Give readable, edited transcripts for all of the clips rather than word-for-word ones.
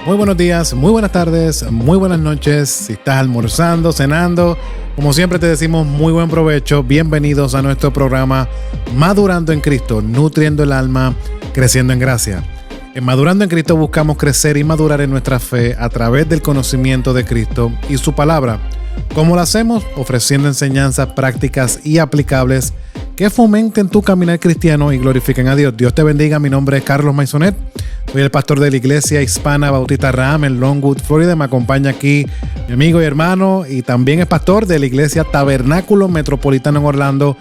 Muy buenos días, muy buenas tardes, muy buenas noches. Si estás almorzando, cenando, como siempre te decimos muy buen provecho. Bienvenidos a nuestro programa Madurando en Cristo, nutriendo el alma, creciendo en gracia. En Madurando en Cristo buscamos crecer y madurar en nuestra fe a través del conocimiento de Cristo y su palabra. ¿Cómo lo hacemos? Ofreciendo enseñanzas prácticas y aplicables que fomenten tu caminar cristiano y glorifiquen a Dios. Dios te bendiga. Mi nombre es Carlos Maisonet. Soy el pastor de la Iglesia Hispana Bautista Raham en Longwood, Florida. Me acompaña aquí mi amigo y hermano y también es pastor de la Iglesia Tabernáculo Metropolitano en Orlando,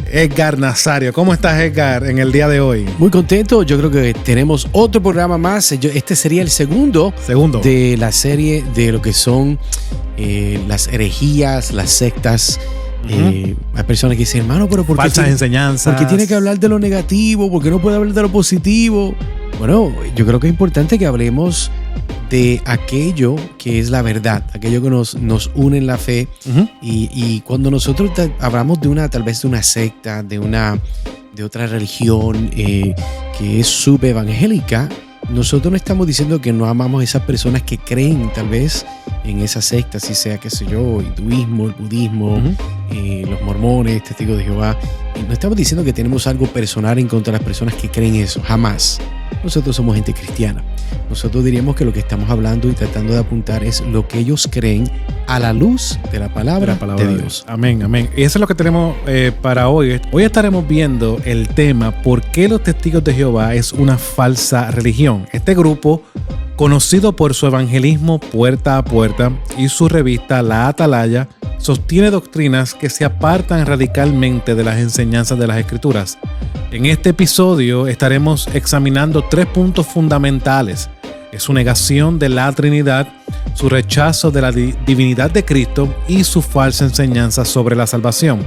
Edgar Nazario. ¿Cómo estás, Edgar, en el día de hoy? Muy contento. Yo creo que tenemos otro programa más. Este sería el segundo de la serie de lo que son las herejías, las sectas. Hay personas que dicen, hermano, pero ¿por qué falsas enseñanzas? ¿Por qué tiene que hablar de lo negativo? ¿Por qué no puede hablar de lo positivo? Bueno, yo creo que es importante que hablemos de aquello que es la verdad, aquello que nos une en la fe. Y cuando nosotros hablamos de tal vez de una secta, de otra religión que es subevangélica, nosotros no estamos diciendo que no amamos a esas personas que creen tal vez en esa secta, si sea, qué sé yo, hinduismo, el budismo, los mormones, testigos de Jehová. No estamos diciendo que tenemos algo personal en contra de las personas que creen eso, jamás. Nosotros somos gente cristiana. Nosotros diríamos que lo que estamos hablando y tratando de apuntar es lo que ellos creen a la luz de la palabra de Dios. Amén, amén. Y eso es lo que tenemos para hoy. Hoy estaremos viendo el tema ¿por qué los testigos de Jehová es una falsa religión? Este grupo, conocido por su evangelismo puerta a puerta y su revista La Atalaya, sostiene doctrinas que se apartan radicalmente de las enseñanzas de las Escrituras. En este episodio estaremos examinando 3 puntos fundamentales: es su negación de la Trinidad, su rechazo de la divinidad de Cristo y su falsa enseñanza sobre la salvación.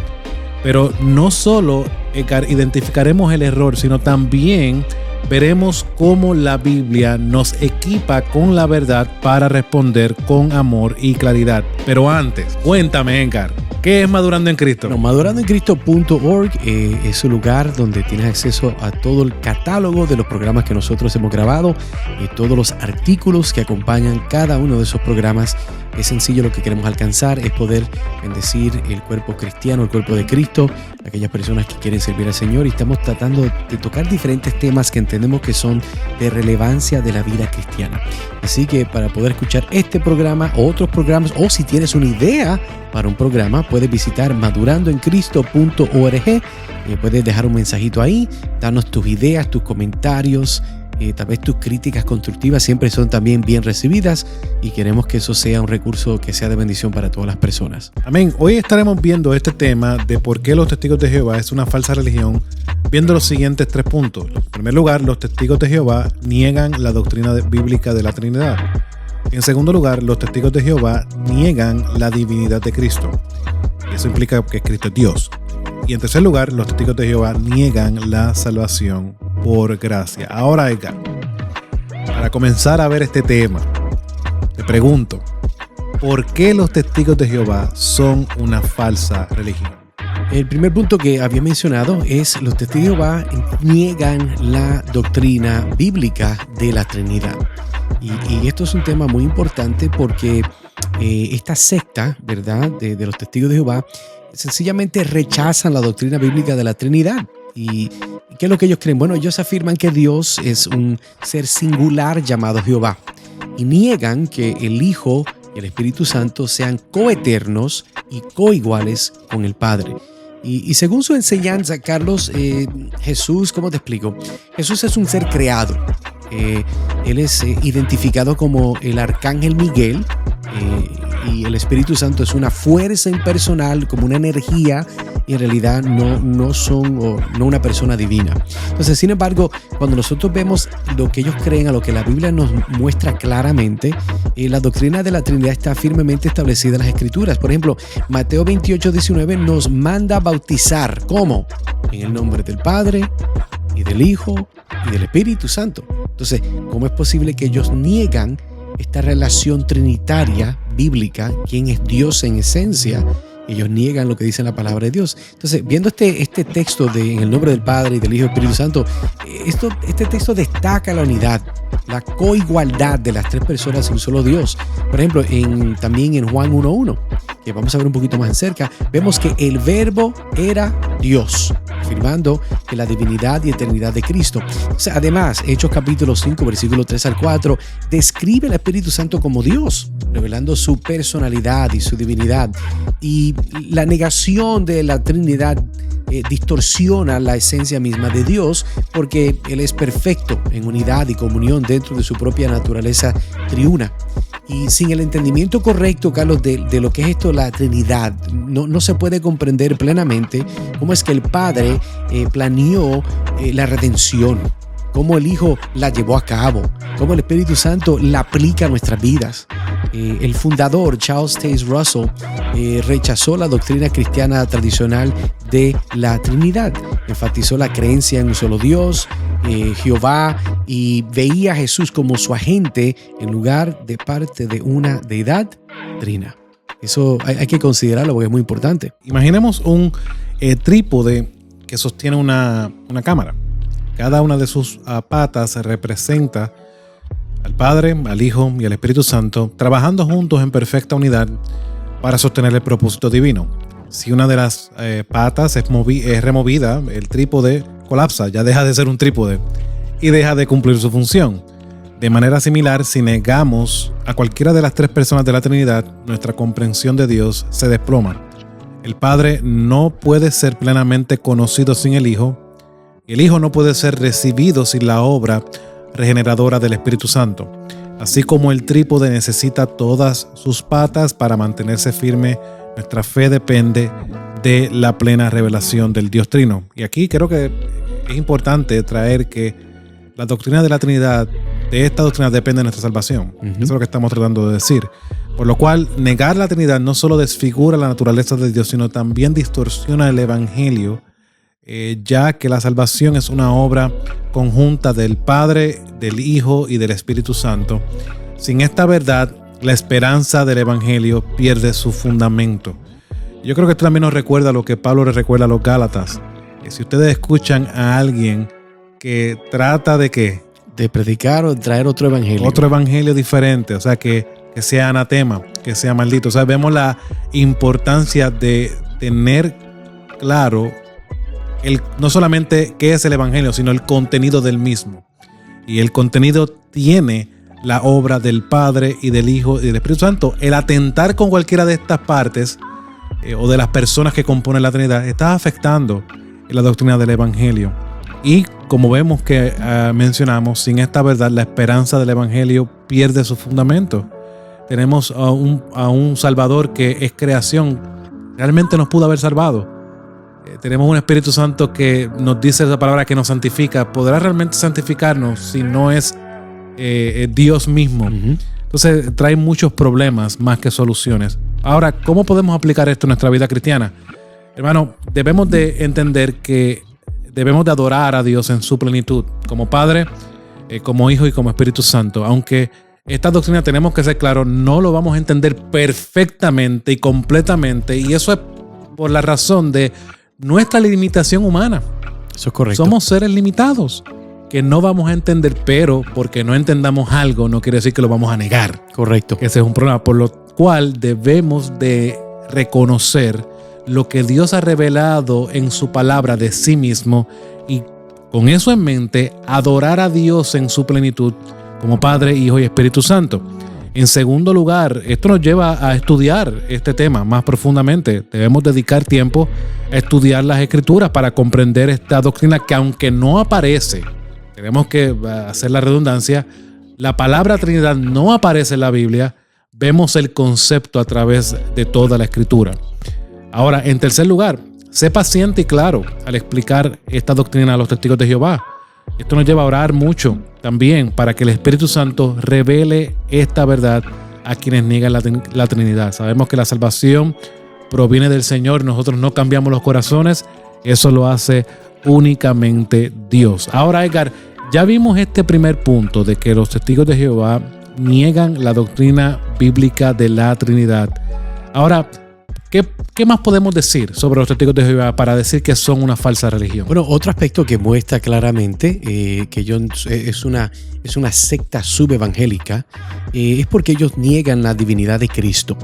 Pero no solo identificaremos el error, sino también veremos cómo la Biblia nos equipa con la verdad para responder con amor y claridad. Pero antes, cuéntame, Edgar, ¿qué es Madurando en Cristo? Bueno, madurandoencristo.org es un lugar donde tienes acceso a todo el catálogo de los programas que nosotros hemos grabado, todos los artículos que acompañan cada uno de esos programas. Es sencillo, lo que queremos alcanzar es poder bendecir el cuerpo cristiano, el cuerpo de Cristo, aquellas personas que quieren servir al Señor, y estamos tratando de tocar diferentes temas que entendemos que son de relevancia de la vida cristiana. Así que para poder escuchar este programa o otros programas, o si tienes una idea para un programa, puedes visitar madurandoencristo.org. Puedes dejar un mensajito ahí, darnos tus ideas, tus comentarios. Tal vez tus críticas constructivas siempre son también bien recibidas, y queremos que eso sea un recurso que sea de bendición para todas las personas. Amén. Hoy estaremos viendo este tema de por qué los testigos de Jehová es una falsa religión, viendo los siguientes 3 puntos. En primer lugar, los testigos de Jehová niegan la doctrina bíblica de la Trinidad. En segundo lugar, los testigos de Jehová niegan la divinidad de Cristo. Eso implica que Cristo es Dios. Y en tercer lugar, los testigos de Jehová niegan la salvación por gracia. Ahora, Edgar, para comenzar a ver este tema, te pregunto, ¿por qué los testigos de Jehová son una falsa religión? El primer punto que había mencionado es los testigos de Jehová niegan la doctrina bíblica de la Trinidad. Y esto es un tema muy importante porque esta secta, ¿verdad?, de los testigos de Jehová, sencillamente rechazan la doctrina bíblica de la Trinidad. ¿Y qué es lo que ellos creen? Bueno, ellos afirman que Dios es un ser singular llamado Jehová, y niegan que el Hijo y el Espíritu Santo sean coeternos y coiguales con el Padre. Y según su enseñanza, Carlos, Jesús, ¿cómo te explico? Jesús es un ser creado. Él es identificado como el arcángel Miguel, y el Espíritu Santo es una fuerza impersonal, como una energía, y en realidad no una persona divina. Entonces, sin embargo, cuando nosotros vemos lo que ellos creen, a lo que la Biblia nos muestra claramente, la doctrina de la Trinidad está firmemente establecida en las Escrituras. Por ejemplo, Mateo 28:19 nos manda a bautizar. ¿Cómo? En el nombre del Padre, y del Hijo, y del Espíritu Santo. Entonces, ¿cómo es posible que ellos niegan esta relación trinitaria bíblica, quién es Dios en esencia, Ellos niegan lo que dice la palabra de Dios. Entonces, viendo este texto en el nombre del Padre y del Hijo y del Espíritu Santo, este texto destaca la unidad, la coigualdad de las tres personas en un solo Dios. Por ejemplo, también en Juan 1:1, que vamos a ver un poquito más cerca, vemos que el Verbo era Dios, afirmando que la divinidad y eternidad de Cristo. O sea, además, Hechos capítulo 5, versículo 3 al 4, describe al Espíritu Santo como Dios, revelando su personalidad y su divinidad. Y la negación de la Trinidad distorsiona la esencia misma de Dios, porque Él es perfecto en unidad y comunión dentro de su propia naturaleza triuna. Y sin el entendimiento correcto, Carlos, de lo que es esto, la Trinidad, no se puede comprender plenamente cómo es que el Padre planeó la redención, cómo el Hijo la llevó a cabo, cómo el Espíritu Santo la aplica a nuestras vidas. El fundador, Charles Taze Russell, rechazó la doctrina cristiana tradicional de la Trinidad. Enfatizó la creencia en un solo Dios, Jehová, y veía a Jesús como su agente en lugar de parte de una deidad trina. Eso hay que considerarlo porque es muy importante. Imaginemos un trípode que sostiene una cámara. Cada una de sus patas representa al Padre, al Hijo y al Espíritu Santo, trabajando juntos en perfecta unidad para sostener el propósito divino. Si una de las patas es removida, el trípode colapsa, ya deja de ser un trípode y deja de cumplir su función. De manera similar, si negamos a cualquiera de las tres personas de la Trinidad, nuestra comprensión de Dios se desploma. El Padre no puede ser plenamente conocido sin el Hijo, y el Hijo no puede ser recibido sin la obra regeneradora del Espíritu Santo. Así como el trípode necesita todas sus patas para mantenerse firme, nuestra fe depende de la plena revelación del Dios Trino. Y aquí creo que es importante traer que la doctrina de la Trinidad, de esta doctrina depende de nuestra salvación. Eso es lo que estamos tratando de decir. Por lo cual, negar la Trinidad no solo desfigura la naturaleza de Dios, sino también distorsiona el Evangelio, ya que la salvación es una obra conjunta del Padre, del Hijo y del Espíritu Santo. Sin esta verdad, la esperanza del Evangelio pierde su fundamento. Yo creo que esto también nos recuerda lo que Pablo le recuerda a los Gálatas. Que si ustedes escuchan a alguien que trata de ¿qué? De predicar o de traer otro evangelio. Otro evangelio diferente, o sea, que sea anatema, que sea maldito. O sea, vemos la importancia de tener claro no solamente qué es el evangelio, sino el contenido del mismo. Y el contenido tiene la obra del Padre y del Hijo y del Espíritu Santo. El atentar con cualquiera de estas partes o de las personas que componen la Trinidad está afectando la doctrina del evangelio. Y como vemos que mencionamos, sin esta verdad la esperanza del evangelio pierde su fundamento. Tenemos a un Salvador que es creación, realmente nos pudo haber salvado. Tenemos un Espíritu Santo que nos dice esa palabra que nos santifica. ¿Podrá realmente santificarnos si no es Dios mismo? Entonces trae muchos problemas más que soluciones. Ahora, ¿cómo podemos aplicar esto en nuestra vida cristiana? Hermano, debemos de entender que debemos de adorar a Dios en su plenitud, como Padre, como Hijo y como Espíritu Santo. Aunque esta doctrina, tenemos que ser claros, no lo vamos a entender perfectamente y completamente, y eso es por la razón de nuestra limitación humana. Eso es correcto. Somos seres limitados que no vamos a entender, pero porque no entendamos algo no quiere decir que lo vamos a negar. Correcto. Ese es un problema, por lo cual debemos de reconocer lo que Dios ha revelado en su palabra de sí mismo y con eso en mente adorar a Dios en su plenitud como Padre, Hijo y Espíritu Santo. En segundo lugar, esto nos lleva a estudiar este tema más profundamente. Debemos dedicar tiempo a estudiar las Escrituras para comprender esta doctrina que, aunque no aparece, tenemos que hacer la redundancia, la palabra Trinidad no aparece en la Biblia, vemos el concepto a través de toda la Escritura. Ahora, en tercer lugar, sé paciente y claro al explicar esta doctrina a los testigos de Jehová. Esto nos lleva a orar mucho también para que el Espíritu Santo revele esta verdad a quienes niegan la Trinidad. Sabemos que la salvación proviene del Señor, nosotros no cambiamos los corazones, eso lo hace únicamente Dios. Ahora, Edgar, ya vimos este primer punto de que los testigos de Jehová niegan la doctrina bíblica de la Trinidad. Ahora, ¿Qué más podemos decir sobre los testigos de Jehová para decir que son una falsa religión? Bueno, otro aspecto que muestra claramente que ellos es una secta subevangélica es porque ellos niegan la divinidad de Cristo.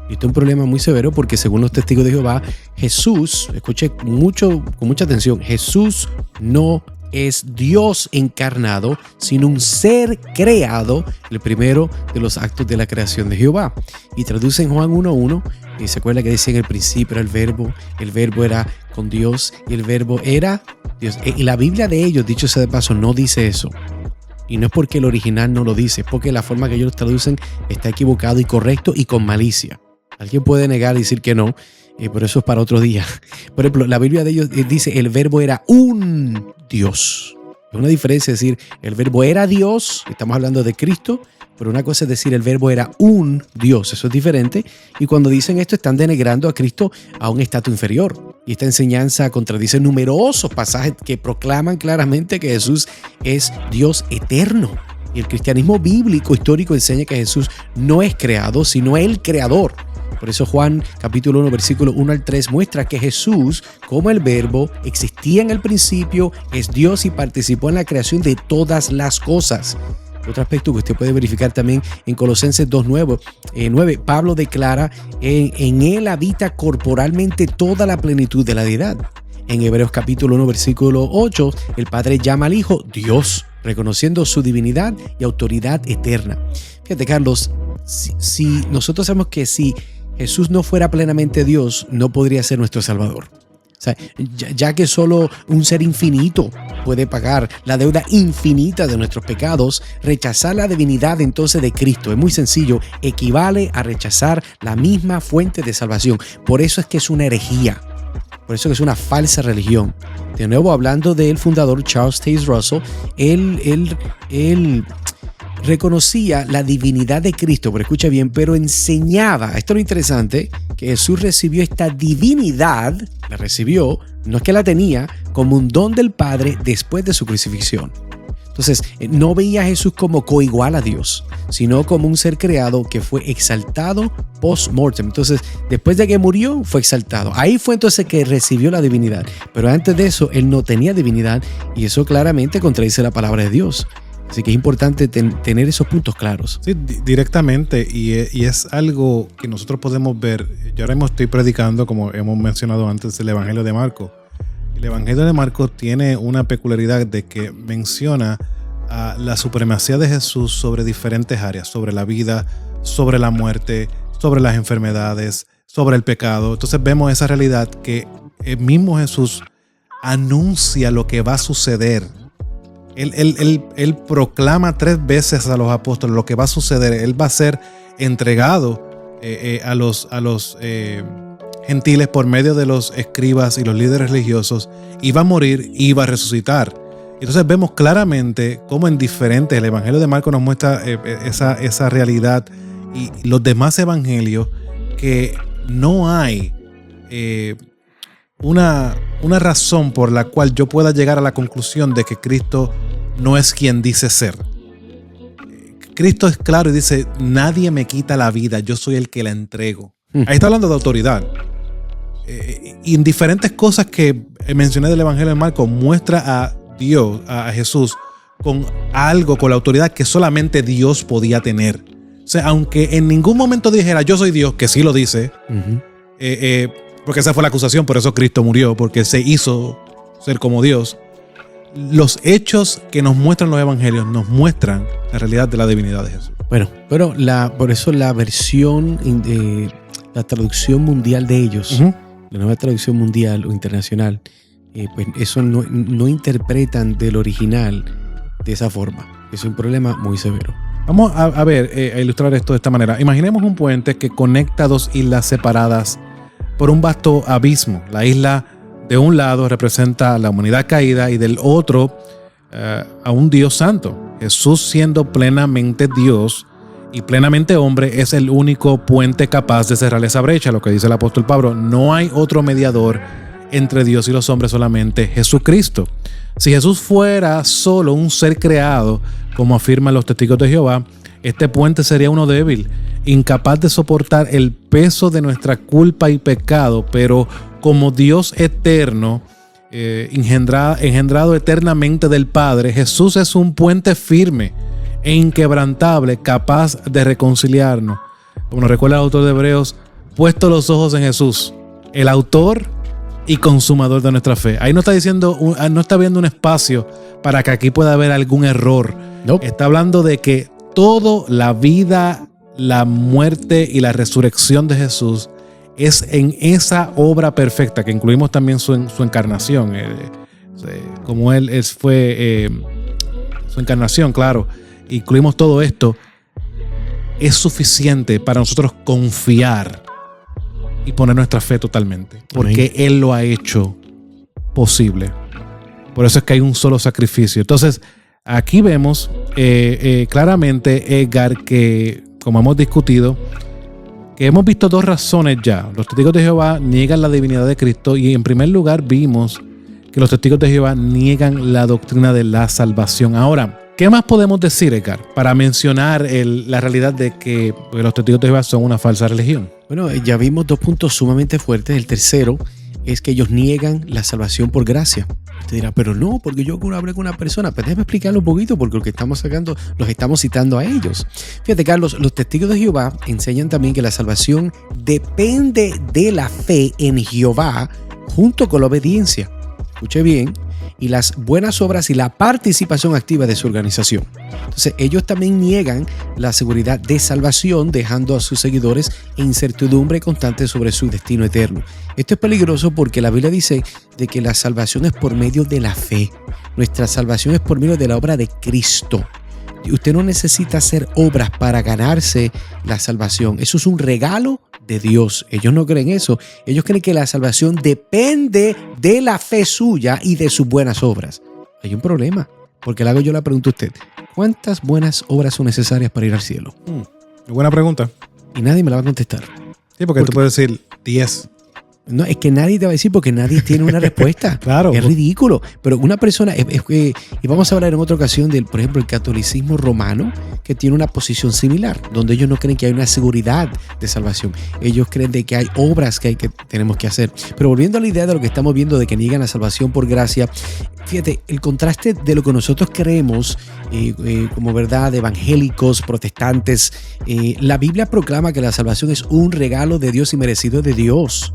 Y esto es un problema muy severo porque según los testigos de Jehová, Jesús, escuche con mucha atención, Jesús no es Dios encarnado, sino un ser creado, el primero de los actos de la creación de Jehová. Y traduce en Juan 1:1, y se acuerda que dice en el principio era el verbo era con Dios y el verbo era Dios. Y la Biblia de ellos, dicho sea de paso, no dice eso. Y no es porque el original no lo dice, es porque la forma que ellos lo traducen está equivocado y correcto y con malicia. Alguien puede negar y decir que no, pero eso es para otro día. Por ejemplo, la Biblia de ellos dice el verbo era un Dios. Es una diferencia decir el verbo era Dios, estamos hablando de Cristo, pero una cosa es decir el verbo era un Dios, eso es diferente. Y cuando dicen esto están denigrando a Cristo a un estatus inferior. Y esta enseñanza contradice numerosos pasajes que proclaman claramente que Jesús es Dios eterno. Y el cristianismo bíblico histórico enseña que Jesús no es creado, sino el creador. Por eso Juan capítulo 1 versículo 1 al 3 muestra que Jesús, como el verbo, existía en el principio, es Dios y participó en la creación de todas las cosas. Otro aspecto que usted puede verificar también en Colosenses 2:9, Pablo declara, en él habita corporalmente toda la plenitud de la deidad. En Hebreos capítulo 1 versículo 8, el Padre llama al Hijo Dios, reconociendo su divinidad y autoridad eterna. Fíjate, Carlos, si nosotros sabemos que si Jesús no fuera plenamente Dios, no podría ser nuestro Salvador. O sea, ya que solo un ser infinito puede pagar la deuda infinita de nuestros pecados, rechazar la divinidad entonces de Cristo es muy sencillo, equivale a rechazar la misma fuente de salvación. Por eso es que es una herejía, por eso es que es una falsa religión. De nuevo, hablando del fundador Charles Taze Russell, él reconocía la divinidad de Cristo, pero escucha bien, pero enseñaba, esto es lo interesante, que Jesús recibió esta divinidad, la recibió, no es que la tenía, como un don del Padre después de su crucifixión. Entonces, no veía a Jesús como coigual a Dios, sino como un ser creado que fue exaltado post-mortem. Entonces, después de que murió, fue exaltado. Ahí fue entonces que recibió la divinidad. Pero antes de eso, él no tenía divinidad y eso claramente contradice la palabra de Dios. Así que es importante tener esos puntos claros. Sí, directamente, y es algo que nosotros podemos ver. Yo ahora mismo estoy predicando, como hemos mencionado antes, el Evangelio de Marcos. El Evangelio de Marcos tiene una peculiaridad de que menciona la supremacía de Jesús sobre diferentes áreas, sobre la vida, sobre la muerte, sobre las enfermedades, sobre el pecado. Entonces vemos esa realidad que el mismo Jesús anuncia lo que va a suceder. Él proclama 3 veces a los apóstoles lo que va a suceder. Él va a ser entregado a los gentiles por medio de los escribas y los líderes religiosos, y va a morir y va a resucitar. Entonces vemos claramente cómo en diferentes, el Evangelio de Marcos nos muestra esa realidad, y los demás evangelios, que no hay una razón por la cual yo pueda llegar a la conclusión de que Cristo no es quien dice ser. Cristo es claro y dice: nadie me quita la vida, yo soy el que la entrego. Ahí está hablando de autoridad. Y en diferentes cosas que mencioné del Evangelio de Marcos, muestra a Dios, a Jesús, con algo, con la autoridad que solamente Dios podía tener. O sea, aunque en ningún momento dijera yo soy Dios, que sí lo dice, porque esa fue la acusación, por eso Cristo murió, porque se hizo ser como Dios. Los hechos que nos muestran los evangelios nos muestran la realidad de la divinidad de Jesús. Bueno, pero por eso la versión, la traducción mundial de ellos, la nueva traducción mundial o internacional, pues eso no interpretan del original de esa forma. Es un problema muy severo. Vamos a ver, a ilustrar esto de esta manera. Imaginemos un puente que conecta 2 islas separadas por un vasto abismo. La isla de un lado representa a la humanidad caída y del otro a un Dios santo. Jesús, siendo plenamente Dios y plenamente hombre, es el único puente capaz de cerrar esa brecha. Lo que dice el apóstol Pablo: no hay otro mediador entre Dios y los hombres, solamente Jesucristo. Si Jesús fuera solo un ser creado, como afirman los testigos de Jehová, este puente sería uno débil incapaz de soportar el peso de nuestra culpa y pecado, pero como Dios eterno, engendrado eternamente del Padre, Jesús es un puente firme e inquebrantable, capaz de reconciliarnos. Como nos recuerda el autor de Hebreos, puesto los ojos en Jesús, el autor y consumador de nuestra fe. Ahí no está diciendo, no está viendo un espacio para que aquí pueda haber algún error. Nope. Está hablando de que toda la vida, la muerte y la resurrección de Jesús es en esa obra perfecta, que incluimos también su encarnación. Como él fue su encarnación, claro. Incluimos todo esto. Es suficiente para nosotros confiar y poner nuestra fe totalmente, porque Él lo ha hecho posible. Por eso es que hay un solo sacrificio. Entonces, aquí vemos claramente, Edgar, que como hemos discutido, que hemos visto dos razones ya. Los testigos de Jehová niegan la divinidad de Cristo, y en primer lugar vimos que los testigos de Jehová niegan la doctrina de la salvación. Ahora, ¿qué más podemos decir, Edgar, para mencionar la realidad de que los testigos de Jehová son una falsa religión? Bueno, ya vimos dos puntos sumamente fuertes. El tercero es que ellos niegan la salvación por gracia. Usted dirá, pero no, porque yo hablé con una persona. Pues déjame explicarlo un poquito, porque lo que estamos sacando los estamos citando a ellos. Fíjate, Carlos, los testigos de Jehová enseñan también que la salvación depende de la fe en Jehová junto con la obediencia. Escuche bien. Y las buenas obras y la participación activa de su organización. Entonces, ellos también niegan la seguridad de salvación, dejando a sus seguidores en incertidumbre constante sobre su destino eterno. Esto es peligroso porque la Biblia dice de que la salvación es por medio de la fe. Nuestra salvación es por medio de la obra de Cristo. Usted no necesita hacer obras para ganarse la salvación. Eso es un regalo de Dios. Ellos no creen eso. Ellos creen que la salvación depende de la fe suya y de sus buenas obras. Hay un problema, porque le hago yo la pregunta a usted. ¿Cuántas buenas obras son necesarias para ir al cielo? Buena pregunta. Y nadie me la va a contestar. Sí, porque tú puedes decir 10. No, es que nadie te va a decir porque nadie tiene una respuesta. Claro. Es ridículo. Pero una persona, y vamos a hablar en otra ocasión del, por ejemplo, el catolicismo romano, que tiene una posición similar, donde ellos no creen que hay una seguridad de salvación. Ellos creen de que hay obras que tenemos que hacer. Pero volviendo a la idea de lo que estamos viendo, de que niegan la salvación por gracia, fíjate, el contraste de lo que nosotros creemos como verdad, evangélicos, protestantes, la Biblia proclama que la salvación es un regalo de Dios y merecido de Dios,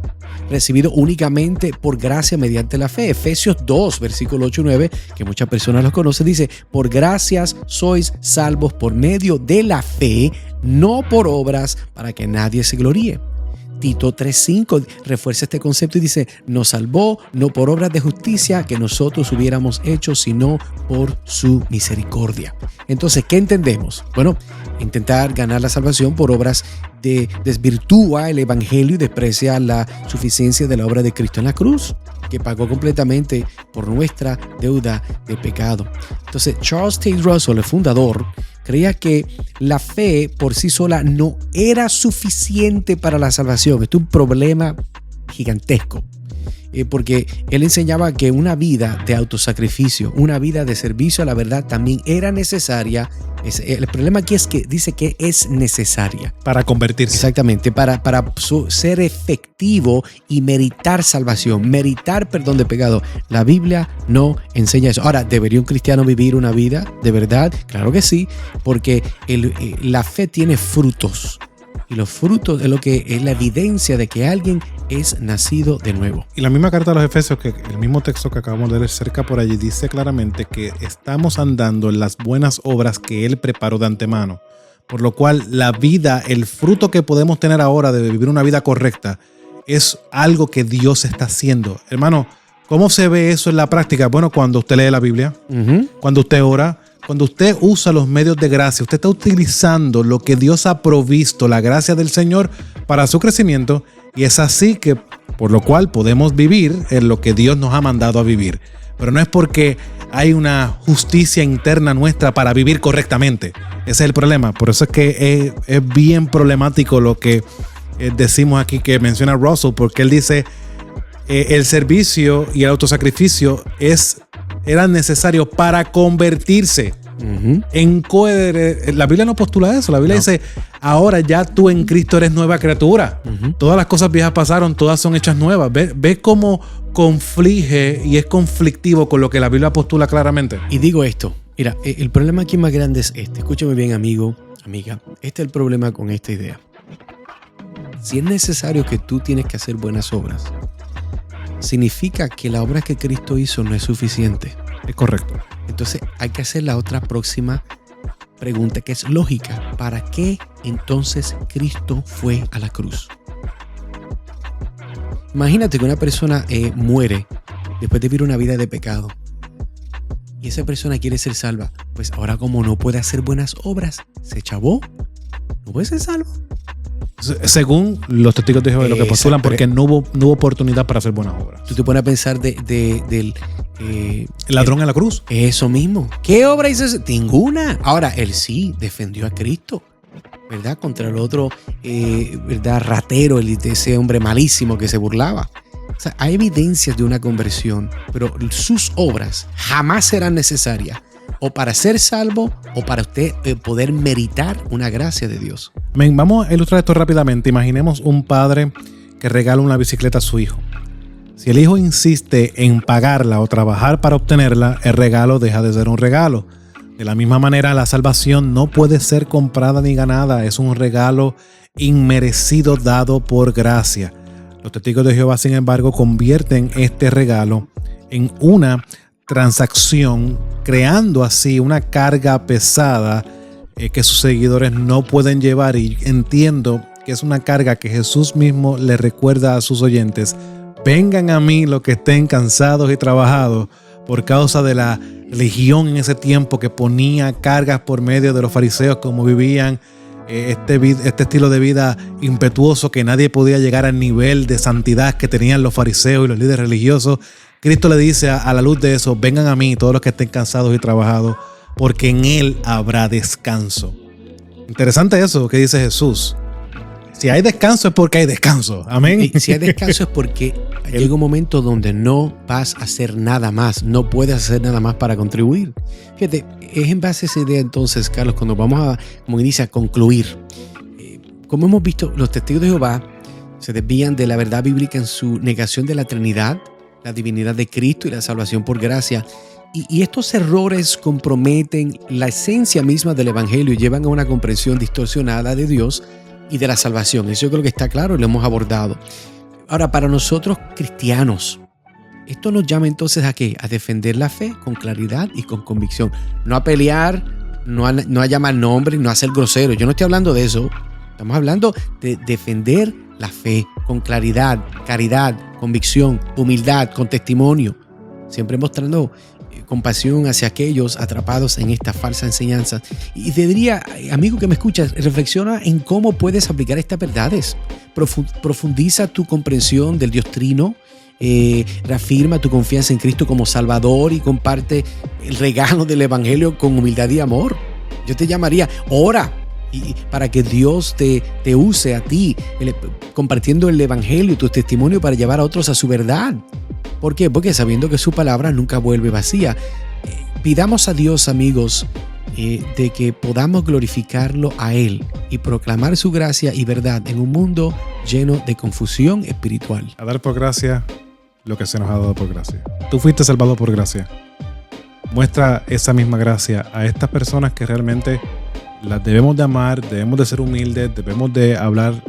recibido únicamente por gracia mediante la fe. Efesios 2, versículo 8 y 9, que muchas personas los conocen, dice: por gracias sois salvos por medio de la fe, no por obras, para que nadie se gloríe. Tito 3:5 refuerza este concepto y dice: nos salvó no por obras de justicia que nosotros hubiéramos hecho, sino por su misericordia. Entonces, ¿qué entendemos? Bueno, intentar ganar la salvación por obras desvirtúa el evangelio y desprecia la suficiencia de la obra de Cristo en la cruz, que pagó completamente por nuestra deuda de pecado. Entonces, Charles Taze Russell, el fundador, creía que la fe por sí sola no era suficiente para la salvación. Esto es un problema gigantesco, porque él enseñaba que una vida de autosacrificio, una vida de servicio a la verdad también era necesaria. El problema aquí es que dice que es necesaria. Para convertirse. Exactamente, para ser efectivo y meritar salvación, meritar perdón de pecado. La Biblia no enseña eso. Ahora, ¿debería un cristiano vivir una vida de verdad? Claro que sí, porque la fe tiene frutos. Y los frutos es lo que es la evidencia de que alguien es nacido de nuevo. Y la misma carta de los Efesios, que el mismo texto que acabamos de leer cerca por allí, dice claramente que estamos andando en las buenas obras que Él preparó de antemano. Por lo cual la vida, el fruto que podemos tener ahora de vivir una vida correcta, es algo que Dios está haciendo. Hermano, ¿cómo se ve eso en la práctica? Bueno, cuando usted lee la Biblia, cuando usted ora, cuando usted usa los medios de gracia, usted está utilizando lo que Dios ha provisto, la gracia del Señor, para su crecimiento. Y es así que, por lo cual podemos vivir en lo que Dios nos ha mandado a vivir. Pero no es porque hay una justicia interna nuestra para vivir correctamente. Ese es el problema. Por eso es que es bien problemático lo que decimos aquí, que menciona Russell, porque él dice el servicio y el autosacrificio eran necesarios para convertirse. La Biblia no postula eso. La Biblia dice, ahora ya tú en Cristo eres nueva criatura. Todas las cosas viejas pasaron, todas son hechas nuevas. ¿Ves cómo conflige y es conflictivo con lo que la Biblia postula claramente? Y digo esto, mira, el problema aquí más grande es este. Escúchame bien, amigo, amiga. Este es el problema con esta idea. Si es necesario que tú tienes que hacer buenas obras, significa que la obra que Cristo hizo no es suficiente. Es correcto. Entonces hay que hacer la otra próxima pregunta, que es lógica. ¿Para qué entonces Cristo fue a la cruz? Imagínate que una persona muere después de vivir una vida de pecado y esa persona quiere ser salva. Pues ahora, como no puede hacer buenas obras, se chavó, no puede ser salvo. Según los testigos de Jehová, lo que postulan, porque no hubo oportunidad para hacer buenas obras. Tú te pones a pensar del ladrón en la cruz. Eso mismo. ¿Qué obra hizo ese? Ninguna. Ahora, él sí defendió a Cristo, ¿verdad? Contra el otro, ¿verdad? Ratero, ese hombre malísimo que se burlaba. O sea, hay evidencias de una conversión, pero sus obras jamás serán necesarias o para ser salvo o para usted poder meritar una gracia de Dios. Vamos a ilustrar esto rápidamente. Imaginemos un padre que regala una bicicleta a su hijo. Si el hijo insiste en pagarla o trabajar para obtenerla, el regalo deja de ser un regalo. De la misma manera, la salvación no puede ser comprada ni ganada. Es un regalo inmerecido dado por gracia. Los testigos de Jehová, sin embargo, convierten este regalo en una transacción, creando así una carga pesada que sus seguidores no pueden llevar. Y entiendo que es una carga que Jesús mismo le recuerda a sus oyentes: vengan a mí los que estén cansados y trabajados, por causa de la religión en ese tiempo que ponía cargas por medio de los fariseos, como vivían este estilo de vida impetuoso, que nadie podía llegar al nivel de santidad que tenían los fariseos y los líderes religiosos. Cristo le dice a la luz de eso: vengan a mí todos los que estén cansados y trabajados, porque en Él habrá descanso. Interesante eso que dice Jesús. Si hay descanso es porque hay descanso. Amén. Y si hay descanso es porque llega un momento donde no vas a hacer nada más, no puedes hacer nada más para contribuir. Fíjate, es en base a esa idea entonces, Carlos, cuando vamos a, como dice, a concluir. Como hemos visto, los testigos de Jehová se desvían de la verdad bíblica en su negación de la Trinidad, la divinidad de Cristo y la salvación por gracia. Y estos errores comprometen la esencia misma del Evangelio y llevan a una comprensión distorsionada de Dios y de la salvación. Eso yo creo que está claro y lo hemos abordado. Ahora, para nosotros cristianos, esto nos llama entonces ¿a qué? A defender la fe con claridad y con convicción. No a pelear, no a llamar nombres, no a ser grosero. Yo no estoy hablando de eso. Estamos hablando de defender la fe con claridad, caridad, convicción, humildad, con testimonio. Siempre mostrando compasión hacia aquellos atrapados en esta falsa enseñanza. Y te diría, amigo que me escuchas, reflexiona en cómo puedes aplicar estas verdades. Profundiza tu comprensión del Dios Trino, reafirma tu confianza en Cristo como Salvador y comparte el regalo del Evangelio con humildad y amor. Yo te llamaría, ora para que Dios te use a ti, compartiendo el Evangelio, tu testimonio, para llevar a otros a su verdad. ¿Por qué? Porque sabiendo que su palabra nunca vuelve vacía. Pidamos a Dios, amigos, de que podamos glorificarlo a Él y proclamar su gracia y verdad en un mundo lleno de confusión espiritual. A dar por gracia lo que se nos ha dado por gracia. Tú fuiste salvado por gracia. Muestra esa misma gracia a estas personas que realmente las debemos de amar, debemos de ser humildes, debemos de hablar,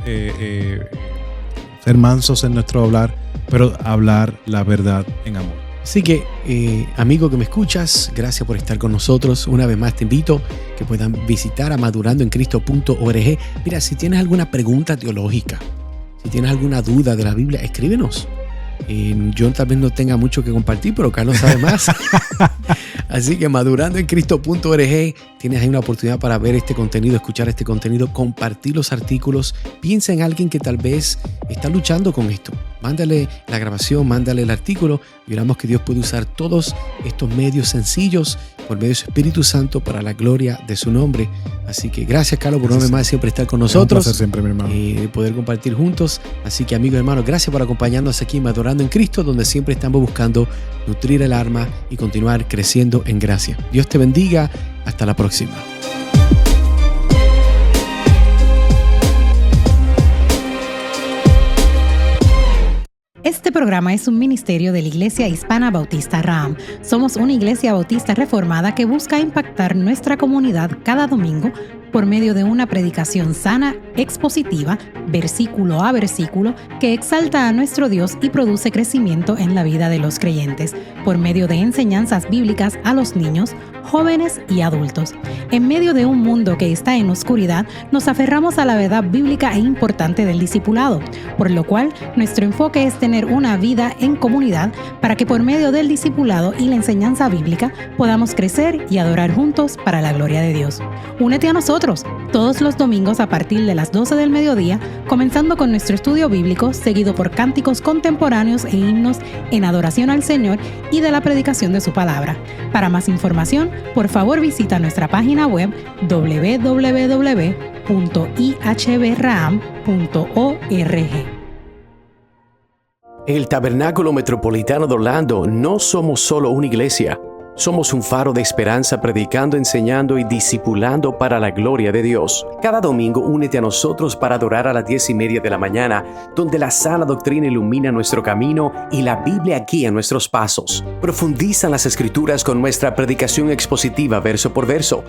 ser mansos en nuestro hablar, pero hablar la verdad en amor. Así que, amigo que me escuchas, gracias por estar con nosotros. Una vez más te invito que puedan visitar a madurandoencristo.org. Mira, si tienes alguna pregunta teológica, si tienes alguna duda de la Biblia, escríbenos. Yo tal vez no tenga mucho que compartir, pero Carlos sabe más. Así que madurandoencristo.org, tienes ahí una oportunidad para ver este contenido, escuchar este contenido, compartir los artículos. Piensa en alguien que tal vez está luchando con esto. Mándale la grabación, mándale el artículo y oramos que Dios puede usar todos estos medios sencillos por medio de su Espíritu Santo para la gloria de su nombre. Así que gracias, Carlos, por una vez más siempre estar con nosotros. Es un placer siempre, mi hermano. De poder compartir juntos. Así que, amigos y hermanos, gracias por acompañarnos aquí en Madurando en Cristo, donde siempre estamos buscando nutrir el alma y continuar creciendo en gracia. Dios te bendiga. Hasta la próxima. Este programa es un ministerio de la Iglesia Hispana Bautista Raham. Somos una iglesia bautista reformada que busca impactar nuestra comunidad cada domingo por medio de una predicación sana, expositiva, versículo a versículo, que exalta a nuestro Dios y produce crecimiento en la vida de los creyentes, por medio de enseñanzas bíblicas a los niños, jóvenes y adultos. En medio de un mundo que está en oscuridad, nos aferramos a la verdad bíblica e importante del discipulado, por lo cual nuestro enfoque es tener una vida en comunidad para que por medio del discipulado y la enseñanza bíblica podamos crecer y adorar juntos para la gloria de Dios. Únete a nosotros todos los domingos a partir de las 12 del mediodía, comenzando con nuestro estudio bíblico, seguido por cánticos contemporáneos e himnos en adoración al Señor y de la predicación de su palabra. Para más información, por favor visita nuestra página web www.ihbraham.org. En el Tabernáculo Metropolitano de Orlando no somos solo una iglesia. Somos un faro de esperanza predicando, enseñando y discipulando para la gloria de Dios. Cada domingo únete a nosotros para adorar a las 10:30 de la mañana, donde la sana doctrina ilumina nuestro camino y la Biblia guía nuestros pasos. Profundiza en las Escrituras con nuestra predicación expositiva verso por verso.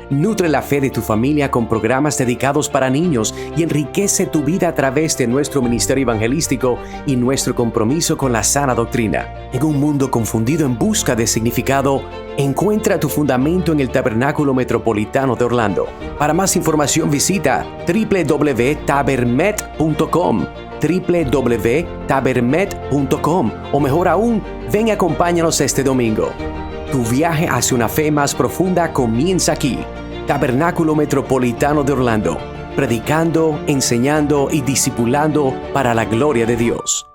Nutre la fe de tu familia con programas dedicados para niños y enriquece tu vida a través de nuestro ministerio evangelístico y nuestro compromiso con la sana doctrina. En un mundo confundido en busca de significado, encuentra tu fundamento en el Tabernáculo Metropolitano de Orlando. Para más información visita www.tabermet.com www.tabermet.com o mejor aún, ven y acompáñanos este domingo. Tu viaje hacia una fe más profunda comienza aquí. Tabernáculo Metropolitano de Orlando, predicando, enseñando y discipulando para la gloria de Dios.